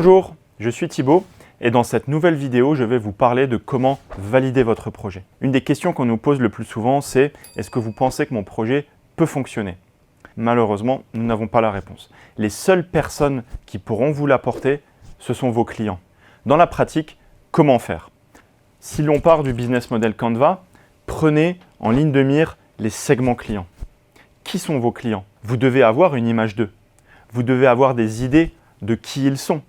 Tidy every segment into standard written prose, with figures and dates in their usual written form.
Bonjour, je suis Thibaut et dans cette nouvelle vidéo, je vais vous parler de comment valider votre projet. Une des questions qu'on nous pose le plus souvent, c'est « Est-ce que vous pensez que mon projet peut fonctionner ?» Malheureusement, nous n'avons pas la réponse. Les seules personnes qui pourront vous l'apporter, ce sont vos clients. Dans la pratique, comment faire? Si l'on part du business model Canva, prenez en ligne de mire les segments clients. Qui sont vos clients? Vous devez avoir une image d'eux. Vous devez avoir des idées de qui ils sont.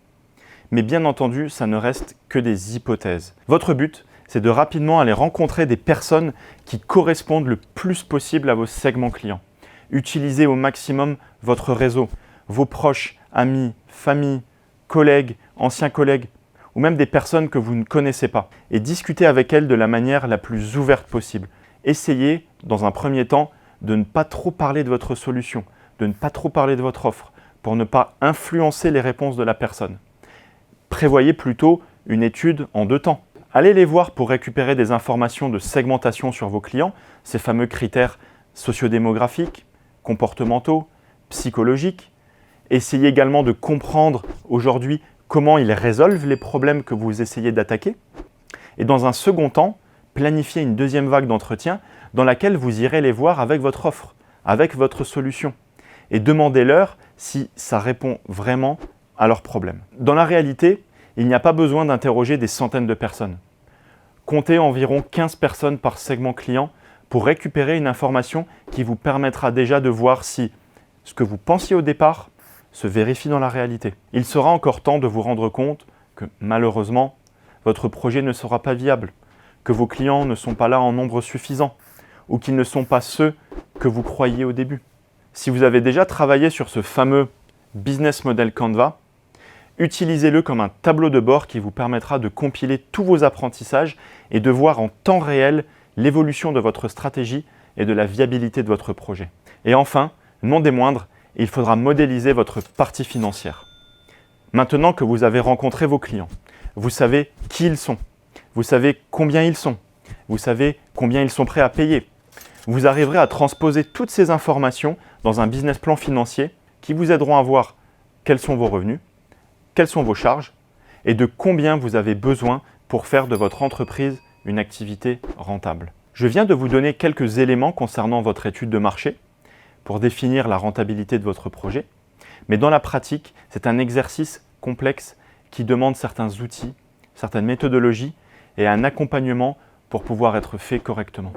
Mais bien entendu, ça ne reste que des hypothèses. Votre but, c'est de rapidement aller rencontrer des personnes qui correspondent le plus possible à vos segments clients. Utilisez au maximum votre réseau, vos proches, amis, famille, collègues, anciens collègues, ou même des personnes que vous ne connaissez pas, et discutez avec elles de la manière la plus ouverte possible. Essayez, dans un premier temps, de ne pas trop parler de votre solution, de ne pas trop parler de votre offre, pour ne pas influencer les réponses de la personne. Prévoyez plutôt une étude en 2 temps. Allez les voir pour récupérer des informations de segmentation sur vos clients, ces fameux critères sociodémographiques, comportementaux, psychologiques. Essayez également de comprendre aujourd'hui comment ils résolvent les problèmes que vous essayez d'attaquer. Et dans un second temps, planifiez une deuxième vague d'entretien dans laquelle vous irez les voir avec votre offre, avec votre solution. Et demandez-leur si ça répond vraiment à leurs problèmes. Dans la réalité, il n'y a pas besoin d'interroger des centaines de personnes. Comptez environ 15 personnes par segment client pour récupérer une information qui vous permettra déjà de voir si ce que vous pensiez au départ se vérifie dans la réalité. Il sera encore temps de vous rendre compte que malheureusement, votre projet ne sera pas viable, que vos clients ne sont pas là en nombre suffisant ou qu'ils ne sont pas ceux que vous croyiez au début. Si vous avez déjà travaillé sur ce fameux business model Canva, utilisez-le comme un tableau de bord qui vous permettra de compiler tous vos apprentissages et de voir en temps réel l'évolution de votre stratégie et de la viabilité de votre projet. Et enfin, non des moindres, il faudra modéliser votre partie financière. Maintenant que vous avez rencontré vos clients, vous savez qui ils sont, vous savez combien ils sont, vous savez combien ils sont prêts à payer. Vous arriverez à transposer toutes ces informations dans un business plan financier qui vous aideront à voir quels sont vos revenus, quelles sont vos charges et de combien vous avez besoin pour faire de votre entreprise une activité rentable. Je viens de vous donner quelques éléments concernant votre étude de marché pour définir la rentabilité de votre projet, mais dans la pratique, c'est un exercice complexe qui demande certains outils, certaines méthodologies et un accompagnement pour pouvoir être fait correctement.